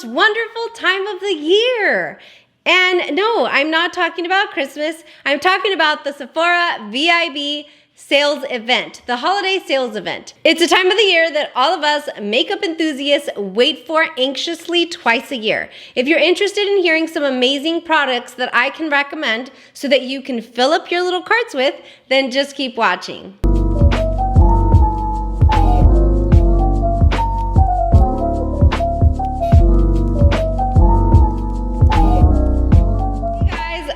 most wonderful time of the year. And no, I'm not talking about Christmas. I'm talking about the Sephora VIB sales event, the holiday sales event. It's a time of the year that all of us makeup enthusiasts wait for anxiously twice a year. If you're interested in hearing some amazing products that I can recommend so that you can fill up your little carts with, then just keep watching.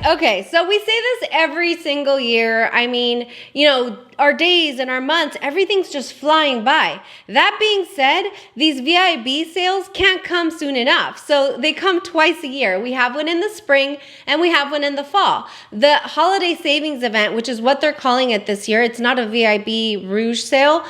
Okay, so we say this every single year. I mean, you know, our days and our months, everything's just flying by. That being said, these VIB sales can't come soon enough. So they come twice a year. We have one in the spring and we have one in the fall. The Holiday Savings Event, which is what they're calling it this year, it's not a VIB Rouge sale.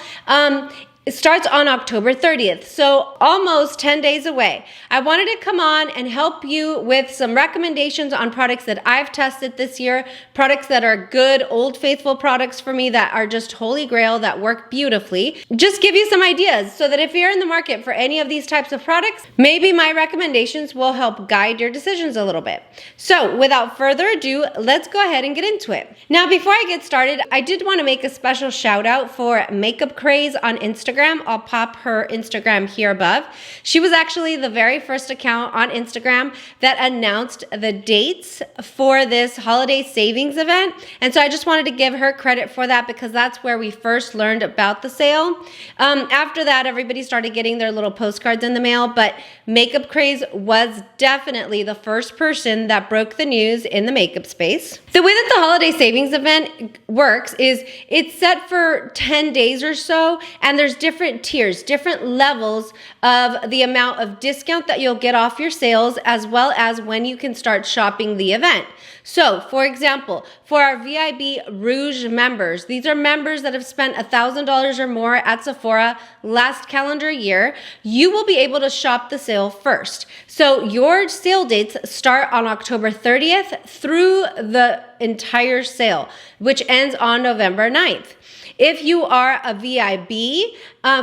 It starts on October 30th, so almost 10 days away. I wanted to come on and help you with some recommendations on products that I've tested this year, products that are good, old faithful products for me that are just holy grail, that work beautifully. Just give you some ideas so that if you're in the market for any of these types of products, maybe my recommendations will help guide your decisions a little bit. So without further ado, let's go ahead and get into it. Now, before I get started, I did want to make a special shout out for Makeup Craze on Instagram. I'll pop her Instagram here above. She was actually the very first account on Instagram that announced the dates for this holiday savings event. And so I just wanted to give her credit for that because that's where we first learned about the sale. After that, everybody started getting their little postcards in the mail, but Makeup Craze was definitely the first person that broke the news in the makeup space. The way that the holiday savings event works is it's set for 10 days or so, and there's different tiers, different levels of the amount of discount that you'll get off your sales, as well as when you can start shopping the event. So, for example, for our VIB Rouge members, these are members that have spent $1,000 or more at Sephora last calendar year, you will be able to shop the sale first. So your sale dates start on October 30th through the entire sale, which ends on November 9th. If you are a VIB,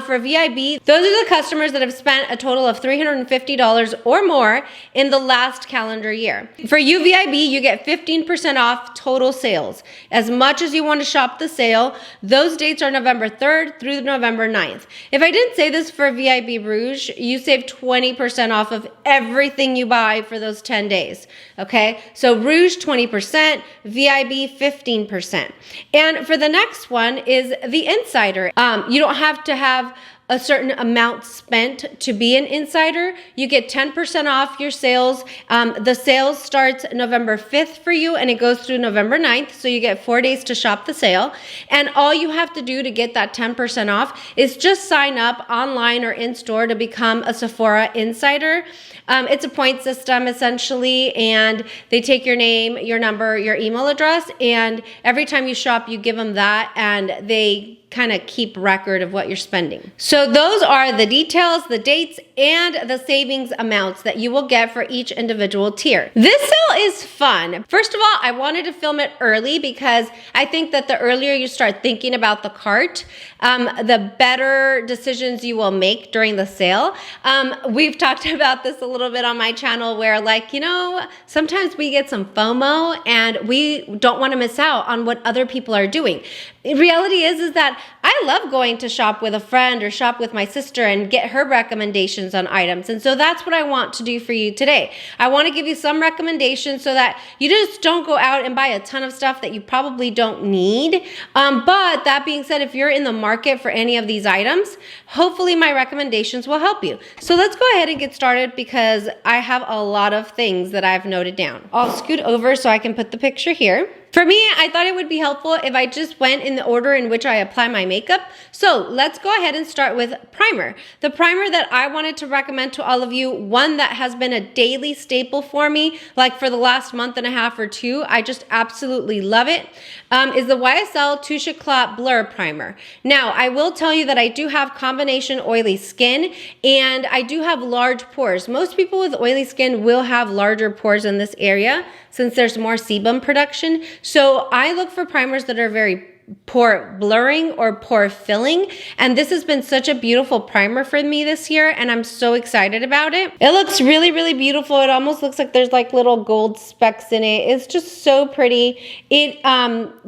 for VIB, those are the customers that have spent a total of $350 or more in the last calendar year. For you VIB, you get 15% off total sales. As much as you want to shop the sale, those dates are November 3rd through November 9th. If I didn't say this for VIB Rouge, you save 20% off of everything you buy for those 10 days. Okay, so Rouge 20%, VIB 15%. And for the next one is the Insider. You don't have to have a certain amount spent to be an insider. You get 10% off your sales. The sale starts November 5th for you and it goes through November 9th. So you get 4 days to shop the sale. And all you have to do to get that 10% off is just sign up online or in store to become a Sephora insider. It's a point system essentially, and they take your name, your number, your email address, and every time you shop, you give them that, and they kind of keep record of what you're spending. So those are the details, the dates, and the savings amounts that you will get for each individual tier. This sale is fun. First of all, I wanted to film it early because I think that the earlier you start thinking about the cart, the better decisions you will make during the sale. We've talked about this a little bit on my channel where, like, you know, sometimes we get some FOMO and we don't want to miss out on what other people are doing. The reality is that I love going to shop with a friend or shop with my sister and get her recommendations on items. And so that's what I want to do for you today. I want to give you some recommendations so that you just don't go out and buy a ton of stuff that you probably don't need. But that being said, if you're in the market for any of these items, hopefully my recommendations will help you. So let's go ahead and get started because I have a lot of things that I've noted down. I'll scoot over so I can put the picture here. For me, I thought it would be helpful if I just went in the order in which I apply my makeup. So let's go ahead and start with primer. The primer that I wanted to recommend to all of you, one that has been a daily staple for me, like for the last month and a half or two, I just absolutely love it, is the YSL Touché Clat Blur Primer. Now, I will tell you that I do have combination oily skin and I do have large pores. Most people with oily skin will have larger pores in this area since there's more sebum production. So I look for primers that are very pore blurring or pore filling. And this has been such a beautiful primer for me this year, and I'm so excited about it. It looks really, really beautiful. It almost looks like there's like little gold specks in it. It's just so pretty. It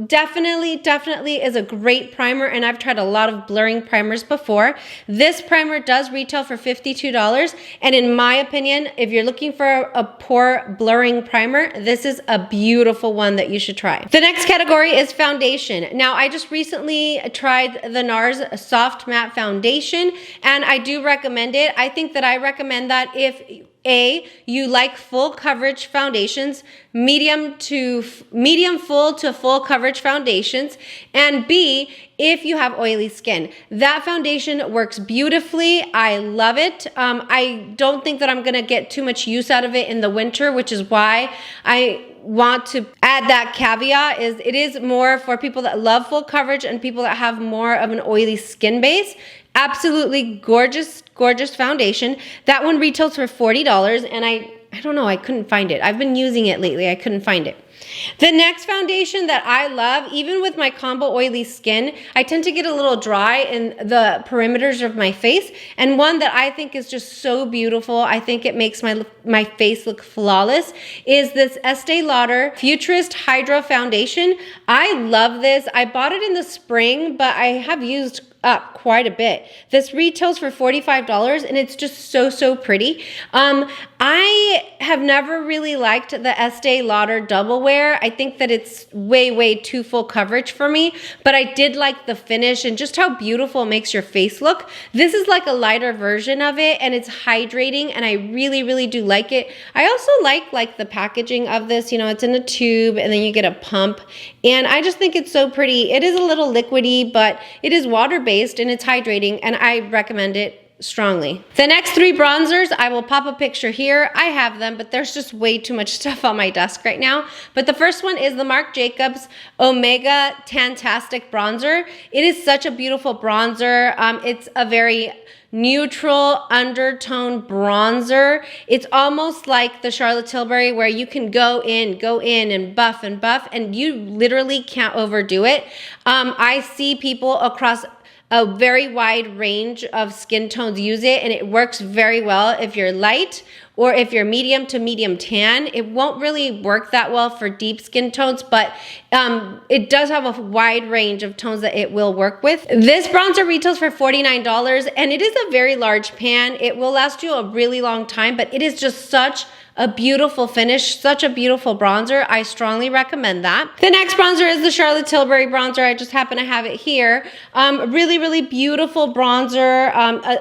definitely is a great primer, and I've tried a lot of blurring primers before. This primer does retail for $52, and in my opinion, if you're looking for a pore blurring primer, this is a beautiful one that you should try. The next category is foundation. Now, I just recently tried the NARS Soft Matte Foundation, and I do recommend it. I think that I recommend that if you like full coverage foundations, medium full to full coverage foundations, and B, if you have oily skin. That foundation works beautifully. I love it. I don't think that I'm gonna get too much use out of it in the winter, which is why I want to add that caveat. It is more for people that love full coverage and people that have more of an oily skin base. Absolutely gorgeous, gorgeous foundation. That one retails for $40, and I don't know, I couldn't find it. I've been using it lately, I couldn't find it. The next foundation that I love, even with my combo oily skin, I tend to get a little dry in the perimeters of my face, and one that I think is just so beautiful, I think it makes my face look flawless, is this Estee Lauder Futurist Hydra Foundation. I love this. I bought it in the spring, but I have used up quite a bit. This retails for $45, and it's just so pretty. I have never really liked the Estee Lauder Double Wear. I think that it's way too full coverage for me, but I did like the finish and just how beautiful it makes your face look. This is like a lighter version of it, and it's hydrating, and I really do like it. I also like the packaging of this. You know, it's in a tube, and then you get a pump, and I just think it's so pretty. It is a little liquidy, but it is water-based, and it's hydrating, and I recommend it strongly. The next three bronzers, I will pop a picture here. I have them, but there's just way too much stuff on my desk right now. But the first one is the Marc Jacobs Omega Tantastic Bronzer. It is such a beautiful bronzer. It's a very neutral undertone bronzer. It's almost like the Charlotte Tilbury, where you can go in and buff, and you literally can't overdo it. I see people across a very wide range of skin tones use it, and it works very well if you're light or if you're medium to medium tan. It won't really work that well for deep skin tones, but it does have a wide range of tones that it will work with. This bronzer retails for $49, and it is a very large pan. It will last you a really long time, but it is just such a beautiful finish, such a beautiful bronzer. I strongly recommend that. The next bronzer is the Charlotte Tilbury bronzer. I just happen to have it here. Really beautiful bronzer.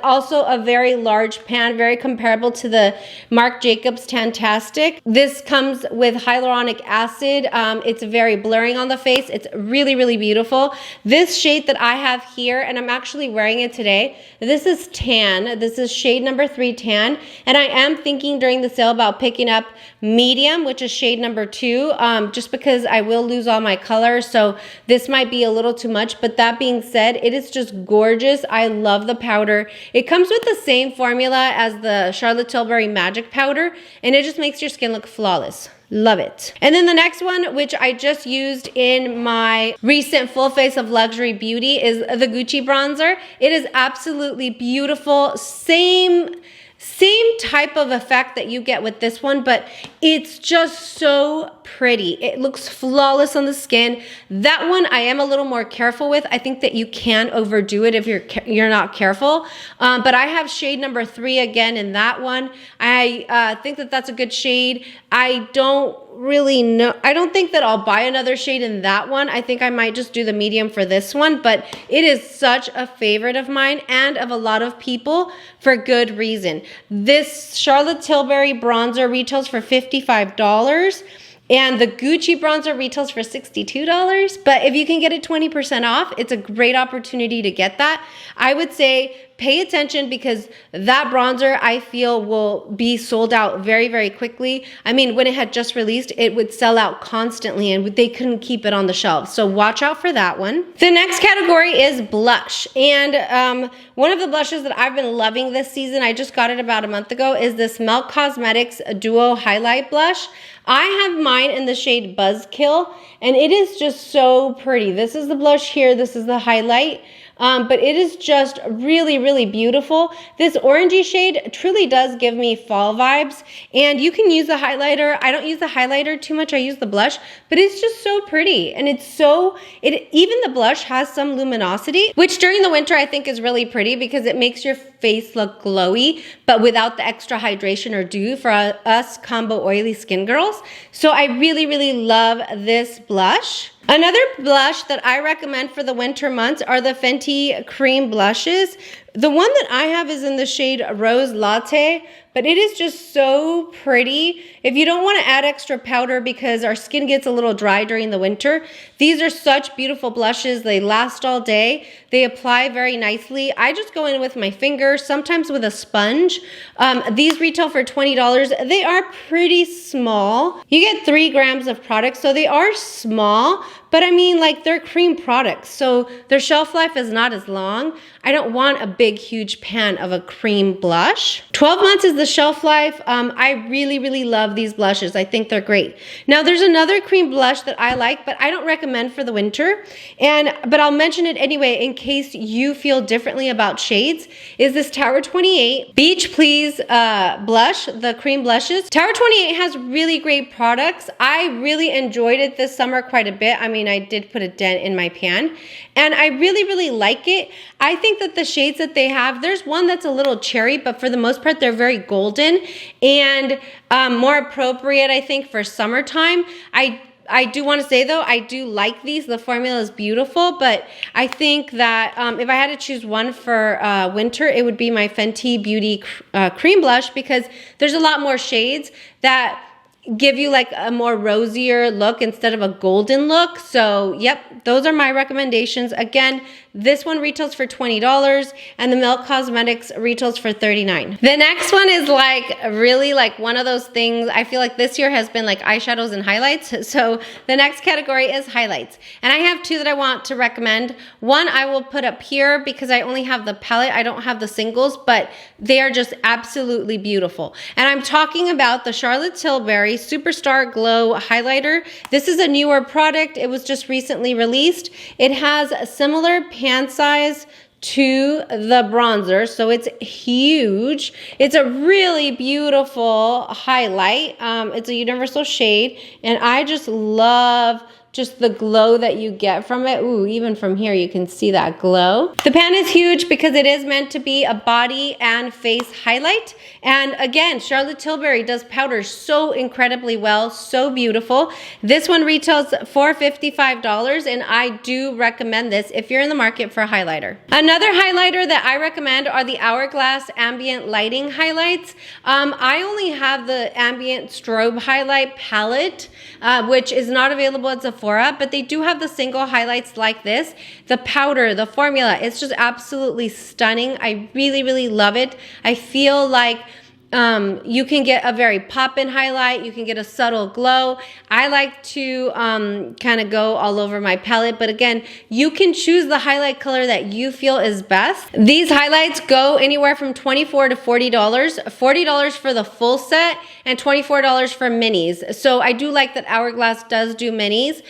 Also a very large pan, very comparable to the Marc Jacobs Tantastic. This comes with hyaluronic acid. It's very blurring on the face. It's really beautiful. This shade that I have here, and I'm actually wearing it today, this is tan. This is shade number 3 tan, and I am thinking during the sale about picking up medium, which is shade number 2, just because I will lose all my color, so this might be a little too much. But that being said, it is just gorgeous. I love the powder. It comes with the same formula as the Charlotte Tilbury Magic Powder, and it just makes your skin look flawless. Love it. And then the next one, which I just used in my recent Full Face of Luxury Beauty, is the Gucci bronzer. It is absolutely beautiful. Same type of effect that you get with this one, but it's just so pretty. It looks flawless on the skin. That one I am a little more careful with. I think that you can overdo it if you're not careful. But I have shade number 3 again in that one. I think that that's a good shade. I don't really know. I don't think that I'll buy another shade in that one. I think I might just do the medium for this one, but it is such a favorite of mine and of a lot of people for good reason. This Charlotte Tilbury bronzer retails for $55. And the Gucci bronzer retails for $62. But if you can get it 20% off, it's a great opportunity to get that. I would say pay attention because that bronzer I feel will be sold out very, very quickly. I mean, when it had just released, it would sell out constantly and they couldn't keep it on the shelves. So watch out for that one. The next category is blush. And one of the blushes that I've been loving this season, I just got it about a month ago, is this Milk Cosmetics Duo Highlight Blush. I have mine in the shade Buzzkill, and it is just so pretty. This is the blush here, this is the highlight. But it is just really, really beautiful. This orangey shade truly does give me fall vibes, and you can use the highlighter. I don't use the highlighter too much, I use the blush, but it's just so pretty. And it's so, even the blush has some luminosity, which during the winter I think is really pretty because it makes your face look glowy, but without the extra hydration or dew for us combo oily skin girls. So I really, really love this blush. Another blush that I recommend for the winter months are the Fenty cream blushes. The one that I have is in the shade Rose Latte, but it is just so pretty. If you don't want to add extra powder because our skin gets a little dry during the winter, these are such beautiful blushes. They last all day. They apply very nicely. I just go in with my finger, sometimes with a sponge. These retail for $20. They are pretty small. You get 3 grams of product, so they are small, but I mean, like, they're cream products, so their shelf life is not as long. I don't want a big, huge pan of a cream blush. 12 months is the shelf life. I really, really love these blushes. I think they're great. Now, there's another cream blush that I like, but I don't recommend for the winter. But I'll mention it anyway in case you feel differently about shades, is this Tower 28 Beach Please blush, the cream blushes. Tower 28 has really great products. I really enjoyed it this summer quite a bit. I mean, I did put a dent in my pan, and I really, really like it. I think that the shades that they have, there's one that's a little cherry, but for the most part, they're very golden and more appropriate, I think, for summertime. I do want to say, though, I do like these. The formula is beautiful, but I think that if I had to choose one for winter, it would be my Fenty Beauty cream blush because there's a lot more shades that give you like a more rosier look instead of a golden look. So yep, those are my recommendations. Again, this one retails for $20 and the Milk Cosmetics retails for $39. The next one is like really like one of those things. I feel like this year has been like eyeshadows and highlights. So the next category is highlights. And I have 2 that I want to recommend. One I will put up here because I only have the palette. I don't have the singles, but they are just absolutely beautiful. And I'm talking about the Charlotte Tilbury Superstar Glow Highlighter. This is a newer product. It was just recently released. It has a similar pan size to the bronzer, so it's huge. It's a really beautiful highlight. It's a universal shade, and I just love just the glow that you get from it. Ooh, even from here you can see that glow. The pan is huge because it is meant to be a body and face highlight. And again, Charlotte Tilbury does powder so incredibly well, so beautiful. This one retails for $55, and I do recommend this if you're in the market for a highlighter. Another highlighter that I recommend are the Hourglass Ambient Lighting Highlights. I only have the Ambient Strobe Highlight palette, which is not available at Sephora, but they do have the single highlights like this. The powder, the formula, it's just absolutely stunning. I really, really love it. I feel like you can get a very pop-in highlight. You can get a subtle glow. I like to kind of go all over my palette, but again, you can choose the highlight color that you feel is best. These highlights go anywhere from $24 to $40. $40 for the full set and $24 for minis. So I do like that Hourglass does do minis.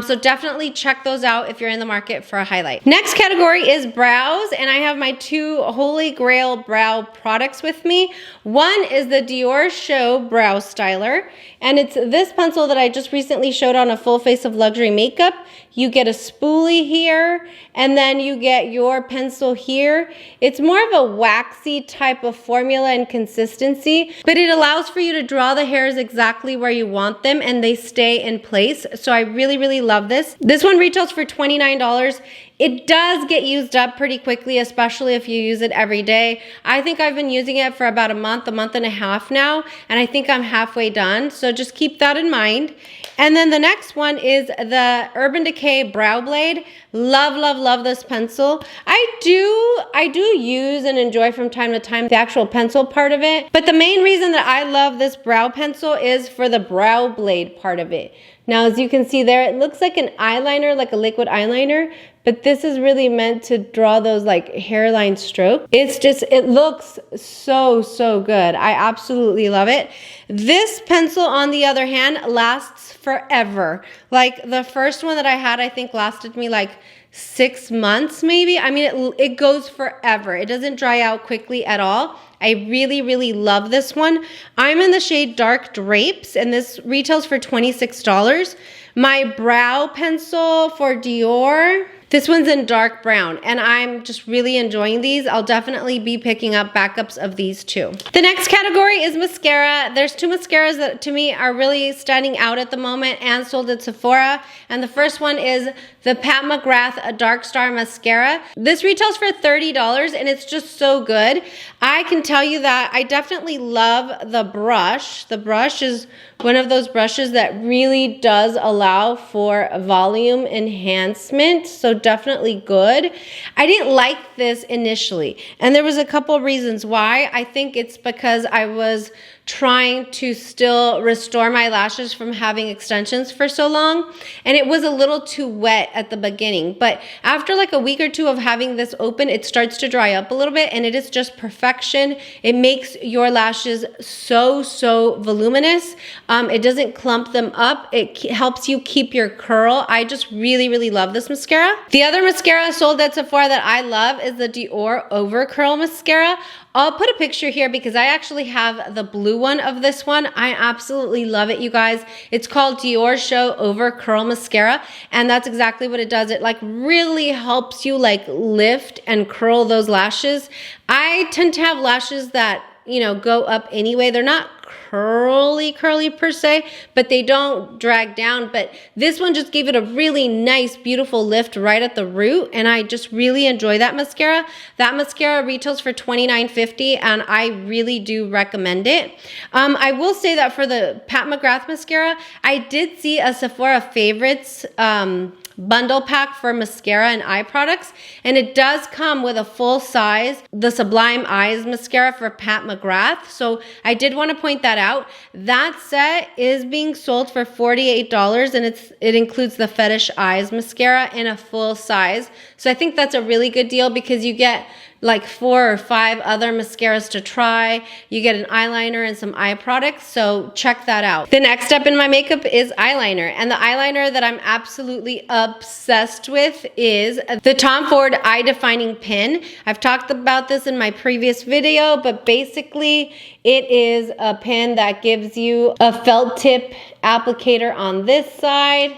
So definitely check those out if you're in the market for a highlight. Next category is brows, and I have my 2 holy grail brow products with me. One is the Diorshow Brow Styler, and it's this pencil that I just recently showed on a full face of luxury makeup. You get a spoolie here, and then you get your pencil here. It's more of a waxy type of formula and consistency, but it allows for you to draw the hairs exactly where you want them, and they stay in place. So I really, really love this. This one retails for $29. It does get used up pretty quickly, especially if you use it every day. I think I've been using it for about a month and a half now, and I think I'm halfway done. So just keep that in mind. And then the next one is the Urban Decay Brow Blade. Love, love, love this pencil. I do use and enjoy from time to time the actual pencil part of it. But the main reason that I love this brow pencil is for the brow blade part of it. Now, as you can see there, it looks like an eyeliner, like a liquid eyeliner, but this is really meant to draw those like hairline strokes. It looks so, so good. I absolutely love it. This pencil, on the other hand, lasts forever. Like the first one that I had, I think lasted me like 6 months maybe. I mean, it goes forever. It doesn't dry out quickly at all. I really, really love this one. I'm in the shade Dark Drapes, and this retails for $26. My brow pencil for Dior, this one's in dark brown, and I'm just really enjoying these. I'll definitely be picking up backups of these too. The next category is mascara. There's two mascaras that to me are really standing out at the moment and sold at Sephora. And the first one is the Pat McGrath Dark Star Mascara. This retails for $30 and it's just so good. I can tell you that I definitely love the brush. The brush is one of those brushes that really does allow for volume enhancement, so definitely good. I didn't like this initially, and there was a couple reasons why. I think it's because I was trying to still restore my lashes from having extensions for so long, and it was a little too wet at the beginning. But after like a week or two of having this open, it starts to dry up a little bit, and it is just perfection. It makes your lashes so, so voluminous. It doesn't clump them up. It helps you keep your curl. I just really, really love this mascara. The other mascara sold at Sephora that I love is the Dior Overcurl mascara. I'll put a picture here because I actually have the blue one of this one. I absolutely love it, you guys. It's called Diorshow Overcurl Mascara, and that's exactly what it does. It like really helps you like lift and curl those lashes. I tend to have lashes that, you know, go up anyway. They're not curly per se, but they don't drag down. But this one just gave it a really nice, beautiful lift right at the root, and I just really enjoy that mascara. That mascara retails for $29.50, and I really do recommend it. I will say that for the Pat McGrath mascara, I did see a Sephora Favorites bundle pack for mascara and eye products, and it does come with a full size the Sublime Eyes mascara for Pat McGrath, so I did want to point that out. That set is being sold for $48, and it includes the Fetish Eyes mascara in a full size, so I think that's a really good deal because you get like 4 or 5 other mascaras to try. You get an eyeliner and some eye products, so check that out. The next step in my makeup is eyeliner, and the eyeliner that I'm absolutely obsessed with is the Tom Ford Eye Defining Pin. I've talked about this in my previous video, but basically it is a pin that gives you a felt tip applicator on this side,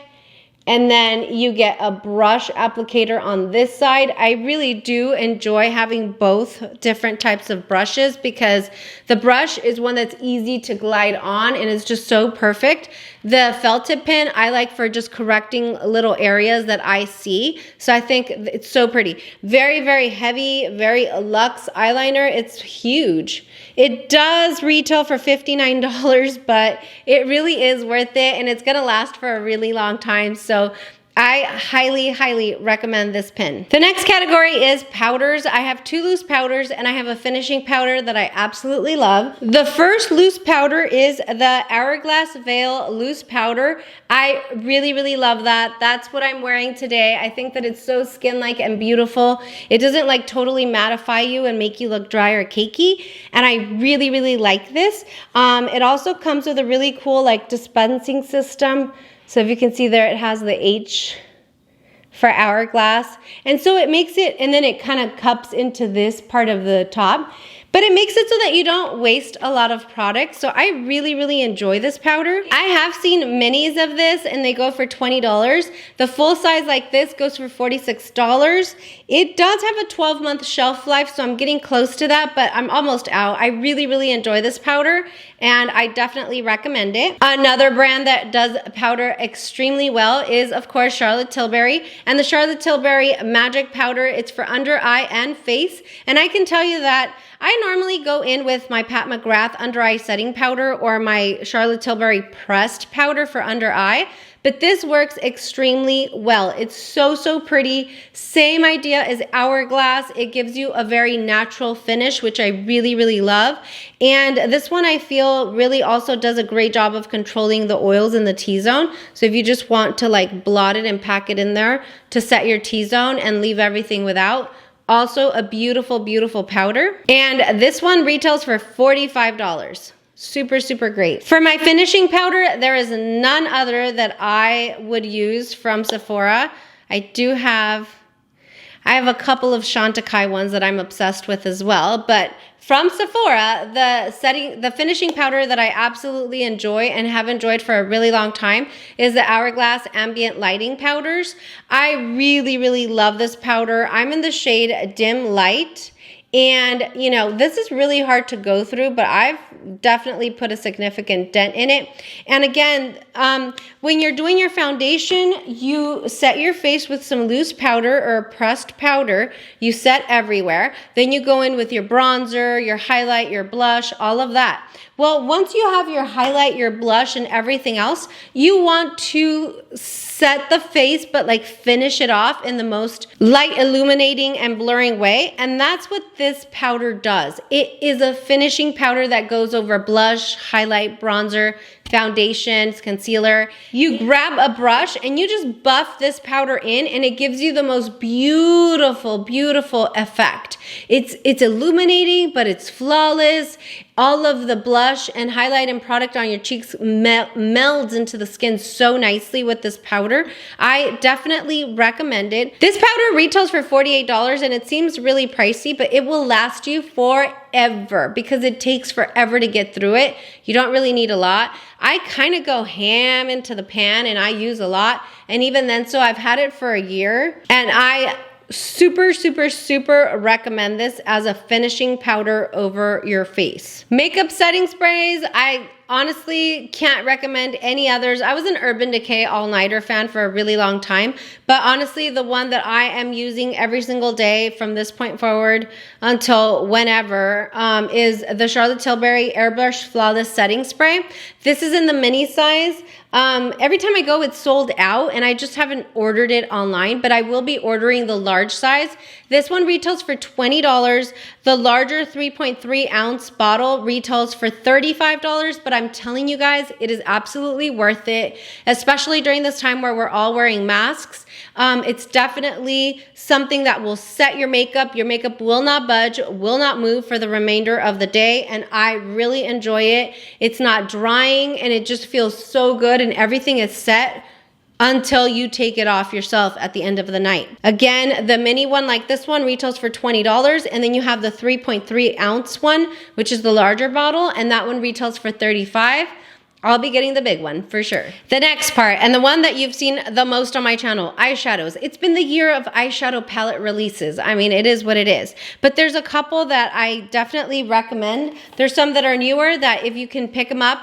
and then you get a brush applicator on this side. I really do enjoy having both different types of brushes because the brush is one that's easy to glide on and is just so perfect. The felt tip pen I like for just correcting little areas that I see. So I think it's so pretty. Very, very heavy, very luxe eyeliner. It's huge. It does retail for $59, but it really is worth it, and it's gonna last for a really long time. So I highly, highly recommend this pen. The next category is powders. I have 2 loose powders, and I have a finishing powder that I absolutely love. The first loose powder is the Hourglass Veil Loose Powder. I really, really love that. That's what I'm wearing today. I think that it's so skin-like and beautiful. It doesn't like totally mattify you and make you look dry or cakey, and I really, really like this. It also comes with a really cool like dispensing system. So if you can see there, it has the H for Hourglass. And so it makes it, and then it kind of cups into this part of the top. But it makes it so that you don't waste a lot of product. So I really, really enjoy this powder. I have seen minis of this and they go for $20. The full size like this goes for $46. It does have a 12-month shelf life, so I'm getting close to that, but I'm almost out. I really, really enjoy this powder, and I definitely recommend it. Another brand that does powder extremely well is, of course, Charlotte Tilbury. And the Charlotte Tilbury Magic Powder, it's for under eye and face. And I can tell you that I normally go in with my Pat McGrath under eye setting powder or my Charlotte Tilbury pressed powder for under eye. But this works extremely well. It's so, so pretty. Same idea as Hourglass. It gives you a very natural finish, which I really, really love. And this one I feel really also does a great job of controlling the oils in the T-zone. So if you just want to like blot it and pack it in there to set your T-zone and leave everything without, also a beautiful, beautiful powder. And this one retails for $45. Super, super great. For my finishing powder, there is none other that I would use from Sephora. I have a couple of Chantecaille ones that I'm obsessed with as well, but from Sephora, the finishing powder that I absolutely enjoy and have enjoyed for a really long time is the Hourglass Ambient Lighting Powders. I really, really love this powder. I'm in the shade Dim Light. And, you know, this is really hard to go through, but I've definitely put a significant dent in it. And again, when you're doing your foundation, you set your face with some loose powder or pressed powder. You set everywhere. Then you go in with your bronzer, your highlight, your blush, all of that. Well, once you have your highlight, your blush, and everything else, you want to set the face, but like finish it off in the most light illuminating and blurring way. And that's what this powder does. It is a finishing powder that goes over blush, highlight, bronzer, foundations, concealer. You grab a brush and you just buff this powder in and it gives you the most beautiful, beautiful effect. It's illuminating, but it's flawless. All of the blush and highlight and product on your cheeks melds into the skin so nicely with this powder. I definitely recommend it. This powder retails for $48 and it seems really pricey, but it will last you forever because it takes forever to get through it. You don't really need a lot. I kind of go ham into the pan and I use a lot. And even then, so I've had it for a year and I super, super, super recommend this as a finishing powder over your face. Makeup setting sprays, I honestly can't recommend any others. I was an Urban Decay all-nighter fan for a really long time, but honestly, the one that I am using every single day from this point forward until whenever is the Charlotte Tilbury Airbrush Flawless Setting Spray. This is in the mini size. Every time I go, it's sold out and I just haven't ordered it online, but I will be ordering the large size. This one retails for $20. The larger 3.3 ounce bottle retails for $35, but I'm telling you guys, it is absolutely worth it, especially during this time where we're all wearing masks. It's definitely something that will set your makeup. Your makeup will not budge, will not move for the remainder of the day, and I really enjoy it. It's not drying, and it just feels so good, and everything is set until you take it off yourself at the end of the night. Again, the mini one like this one retails for $20, and then you have the 3.3 ounce one, which is the larger bottle, and that one retails for $35. I'll be getting the big one for sure. The next part, and the one that you've seen the most on my channel, eyeshadows. It's been the year of eyeshadow palette releases. I mean, it is what it is. But there's a couple that I definitely recommend. There's some that are newer that if you can pick them up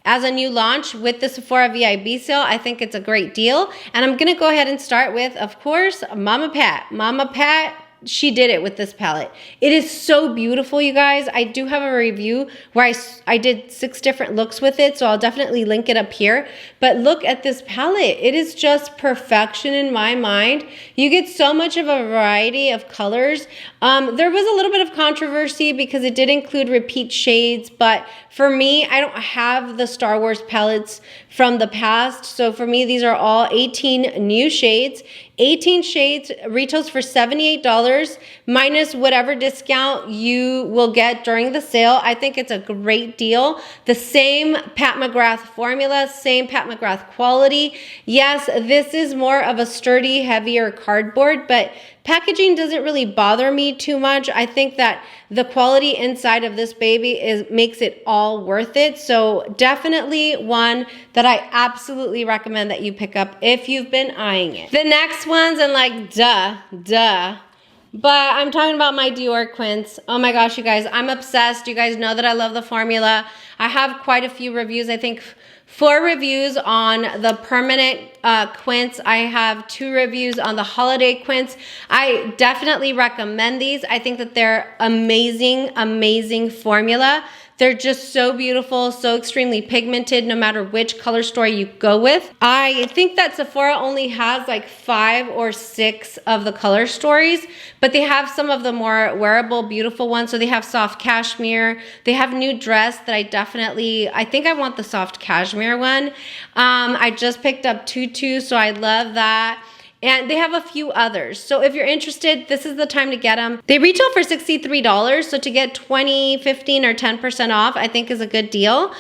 as a new launch with the Sephora VIB sale, I think it's a great deal. And I'm gonna go ahead and start with, of course, Mama Pat. Mama Pat, she did it with this palette. It is so beautiful, you guys. I do have a review where I did 6 different looks with it, so I'll definitely link it up here. But look at this palette. It is just perfection in my mind. You get so much of a variety of colors. There was a little bit of controversy because it did include repeat shades, but for me, I don't have the Star Wars palettes from the past. So for me, these are all 18 new shades. 18 shades retails for $78 minus whatever discount you will get during the sale. I think it's a great deal. The same Pat McGrath formula, same Pat McGrath quality. Yes, this is more of a sturdy, heavier cardboard, but packaging doesn't really bother me too much. I think that the quality inside of this baby makes it all worth it. So definitely one that I absolutely recommend that you pick up if you've been eyeing it. The next ones, and like duh, But I'm talking about my Dior Quints. Oh my gosh, you guys, I'm obsessed. You guys know that I love the formula. I have quite a few reviews. I think 4 reviews on the permanent Quints. I have 2 reviews on the holiday Quints. I definitely recommend these. I think that they're amazing, amazing formula. They're just so beautiful, so extremely pigmented, no matter which color story you go with. I think that Sephora only has like 5 or 6 of the color stories, but they have some of the more wearable, beautiful ones. So they have soft cashmere. They have new dress that I think I want the soft cashmere one. I just picked up tutu, so I love that. And they have a few others. So if you're interested, this is the time to get them. They retail for $63. So to get 20, 15, or 10% off, I think is a good deal.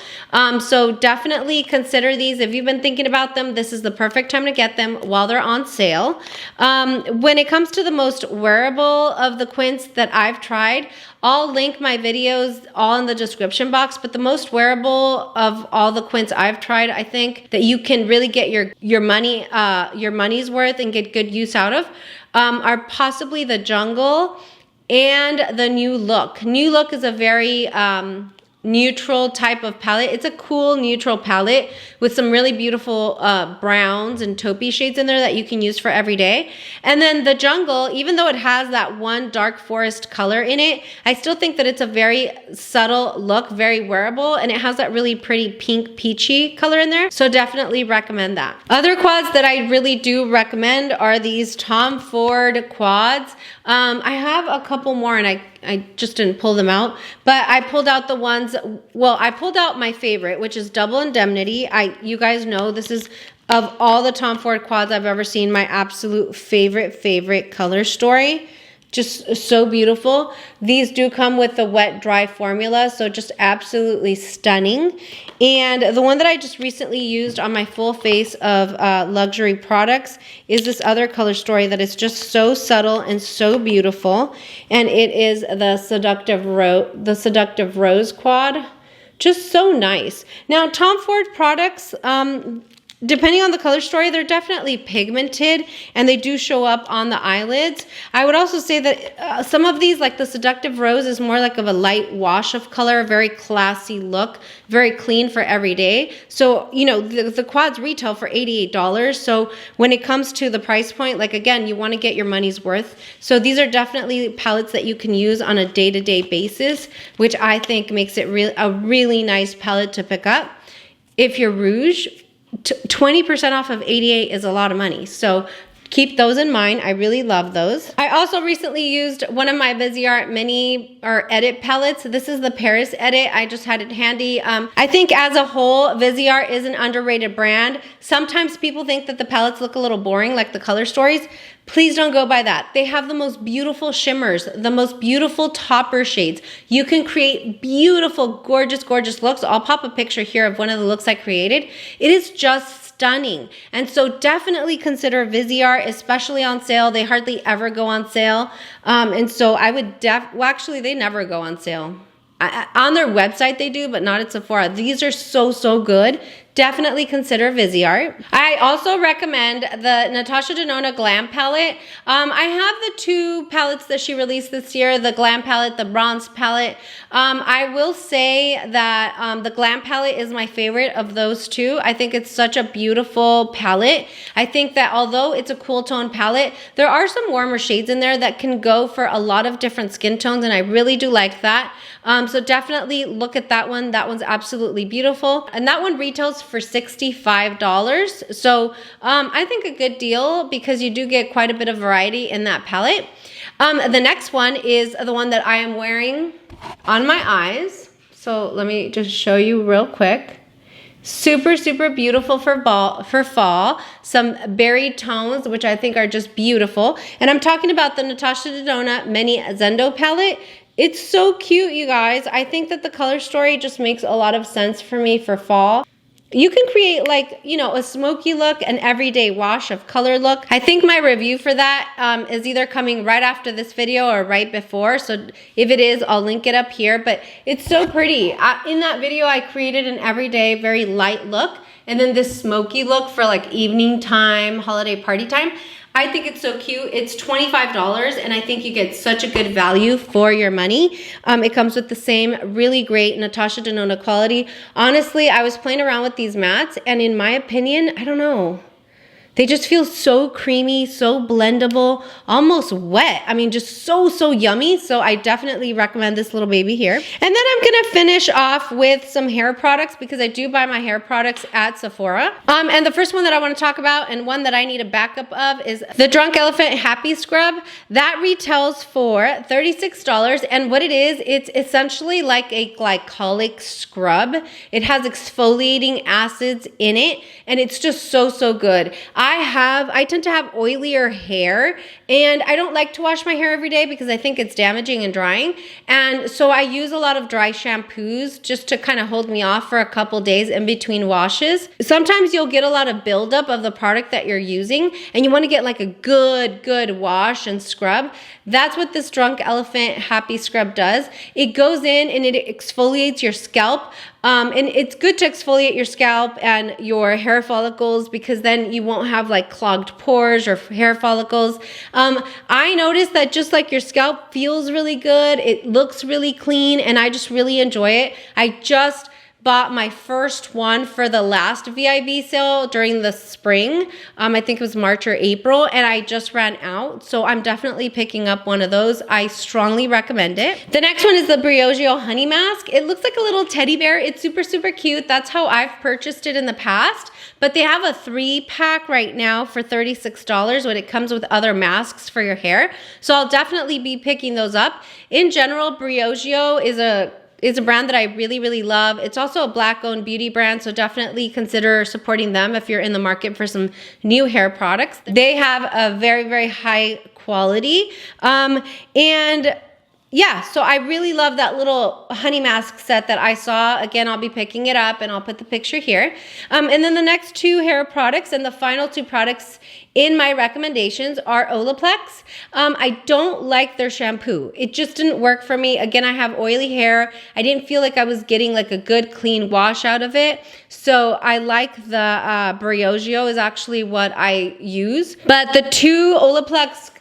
So definitely consider these. If you've been thinking about them, this is the perfect time to get them while they're on sale. When it comes to the most wearable of the Quints that I've tried, I'll link my videos all in the description box, but the most wearable of all the Quints I've tried, I think that you can really get your money's worth and get good use out of, are possibly the Jungle and the New Look. New Look is a very neutral type of palette. It's a cool neutral palette with some really beautiful browns and taupey shades in there that you can use for every day. And then the Jungle, even though it has that one dark forest color in it, I still think that it's a very subtle look, very wearable, and it has that really pretty pink peachy color in there. So definitely recommend that. Other quads that I really do recommend are these Tom Ford quads. I have a couple more and I just didn't pull them out, but I pulled out the ones, well, I pulled out my favorite, which is Double Indemnity. You guys know this is, of all the Tom Ford quads I've ever seen, my absolute favorite color story. Just so beautiful. These do come with the wet dry formula, so just absolutely stunning. And the one that I just recently used on my full face of luxury products is this other color story that is just so subtle and so beautiful. And it is the Seductive Rose quad. Just so nice. Now, Tom Ford products, depending on the color story, they're definitely pigmented and they do show up on the eyelids. I would also say that some of these, like the Seductive Rose, is more like of a light wash of color, a very classy look, very clean for every day. So, you know, the quads retail for $88. So when it comes to the price point, like again, you want to get your money's worth. So these are definitely palettes that you can use on a day-to-day basis, which I think makes it a really nice palette to pick up. If you're rouge, 20% off of 88 is a lot of money. So keep those in mind. I really love those. I also recently used one of my Viseart mini or edit palettes. This is the Paris edit. I just had it handy. I think as a whole, Viseart is an underrated brand. Sometimes people think that the palettes look a little boring, like the color stories. Please don't go by that. They have the most beautiful shimmers, the most beautiful topper shades. You can create beautiful, gorgeous looks. I'll pop a picture here of one of the looks I created. It is just stunning. And so definitely consider Viseart, especially on sale. They hardly ever go on sale. And so I would well, actually, they never go on sale. On their website they do, but not at Sephora. These are so good. Definitely consider Viseart. I also recommend the Natasha Denona Glam palette. I have the 2 palettes that she released this year, the Glam palette, the Bronze palette. I will say that the Glam palette is my favorite of those 2. I think it's such a beautiful palette. I think that although it's a cool tone palette, there are some warmer shades in there that can go for a lot of different skin tones, and I really do like that. So definitely look at that one. That one's absolutely beautiful. And that one retails for $65. So I think a good deal because you do get quite a bit of variety in that palette. The next one is the one that I am wearing on my eyes. So let me just show you real quick. Super beautiful for fall. Some berry tones, which I think are just beautiful. And I'm talking about the Natasha Denona Mini Zendo palette. It's so cute, you guys. I think that the color story just makes a lot of sense for me for fall. You can create like, you know, a smoky look, an everyday wash of color look. I think my review for that is either coming right after this video or right before. So if it is, I'll link it up here, but it's so pretty. In that video, I created an everyday, very light look, and then this smoky look for like evening time, holiday party time. I think it's so cute. It's $25 and I think you get such a good value for your money. It comes with the same really great Natasha Denona quality. Honestly, I was playing around with these mattes and in my opinion, I don't know. They just feel so creamy, so blendable, almost wet. I mean, just so yummy. So I definitely recommend this little baby here. And then I'm gonna finish off with some hair products because I do buy my hair products at Sephora. And the first one that I wanna talk about and one that I need a backup of is the Drunk Elephant Happy Scrub. That retails for $36. And what it is, it's essentially like a glycolic scrub. It has exfoliating acids in it and it's just so good. I tend to have oilier hair and I don't like to wash my hair every day because I think it's damaging and drying. And so I use a lot of dry shampoos just to kind of hold me off for a couple days in between washes. Sometimes you'll get a lot of buildup of the product that you're using and you want to get like a good wash and scrub. That's what this Drunk Elephant Happy Scrub does. It goes in and it exfoliates your scalp. And it's good to exfoliate your scalp and your hair follicles because then you won't have like clogged pores or hair follicles. I noticed that just like your scalp feels really good, it looks really clean, and I just really enjoy it. I just bought my first one for the last VIB sale during the spring. I think it was March or April, and I just ran out. So I'm definitely picking up one of those. I strongly recommend it. The next one is the Briogeo Honey Mask. It looks like a little teddy bear. It's super cute. That's how I've purchased it in the past. But they have a 3-pack right now for $36 when it comes with other masks for your hair. So I'll definitely be picking those up. In general, Briogeo is a brand that I really love. It's also a Black-owned beauty brand, so definitely consider supporting them if you're in the market for some new hair products. They have a very high quality. And yeah, so I really love that little honey mask set that I saw. Again, I'll be picking it up and I'll put the picture here. And then the next 2 hair products and the final 2 products in my recommendations are Olaplex. I don't like their shampoo. It just didn't work for me. Again, I have oily hair. I didn't feel like I was getting like a good clean wash out of it. So I like the Briogeo is actually what I use. But the 2 Olaplex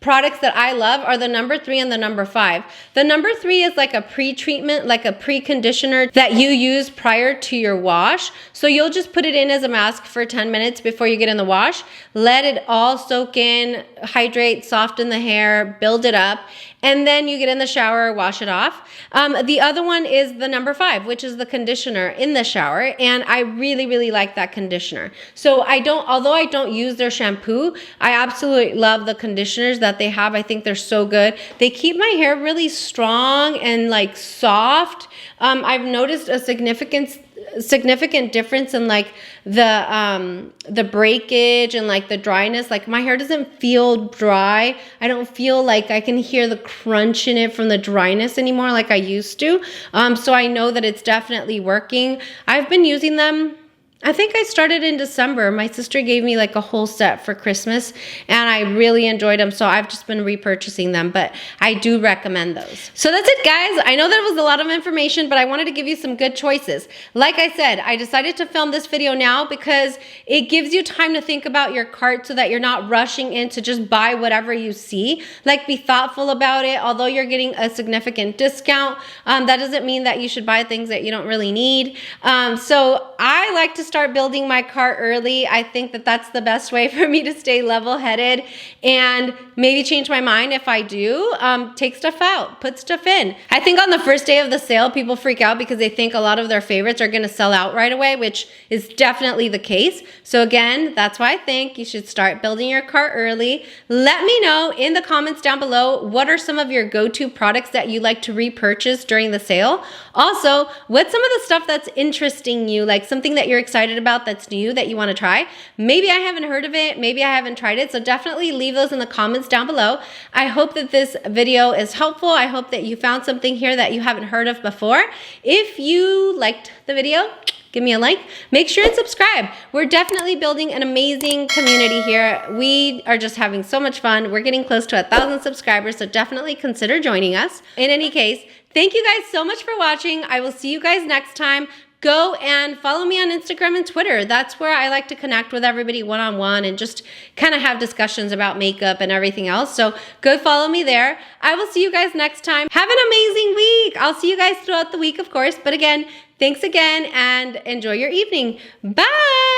products that I love are the number 3 and the number 5. The number 3 is like a pre-treatment, like a pre-conditioner that you use prior to your wash. So you'll just put it in as a mask for 10 minutes before you get in the wash. Let it all soak in, hydrate, soften the hair, build it up. And then you get in the shower, wash it off. The other one is the number 5, which is the conditioner in the shower. And I really like that conditioner. So although I don't use their shampoo, I absolutely love the conditioners that they have. I think they're so good. They keep my hair really strong and like soft. I've noticed a significant difference in like the breakage and like the dryness. Like my hair doesn't feel dry. I don't feel like I can hear the crunch in it from the dryness anymore like I used to. So I know that it's definitely working. I've been using them. I think I started in December. My sister gave me like a whole set for Christmas and I really enjoyed them. So I've just been repurchasing them, but I do recommend those. So that's it, guys. I know that was a lot of information, but I wanted to give you some good choices. Like I said, I decided to film this video now because it gives you time to think about your cart so that you're not rushing in to just buy whatever you see. Like, be thoughtful about it. Although you're getting a significant discount, that doesn't mean that you should buy things that you don't really need. So I like to start building my cart early. I think that that's the best way for me to stay level-headed and maybe change my mind if I do. Take stuff out, put stuff in. I think on the first day of the sale, people freak out because they think a lot of their favorites are going to sell out right away, which is definitely the case. So again, that's why I think you should start building your cart early. Let me know in the comments down below, what are some of your go-to products that you like to repurchase during the sale? Also, what's some of the stuff that's interesting you, like something that you're excited about that's new that you want to try? Maybe I haven't heard of it, maybe I haven't tried it, so definitely leave those in the comments down below. I hope that this video is helpful. I hope that you found something here that you haven't heard of before. If you liked the video, give me a like. Make sure and subscribe. We're definitely building an amazing community here. We are just having so much fun. We're getting close to 1,000 subscribers, so definitely consider joining us. In any case, thank you guys so much for watching. I will see you guys next time. go and follow me on Instagram and Twitter. That's where I like to connect with everybody one-on-one and just kind of have discussions about makeup and everything else. So go follow me there. I will see you guys next time. Have an amazing week. I'll see you guys throughout the week, of course. But again, thanks again and enjoy your evening. Bye.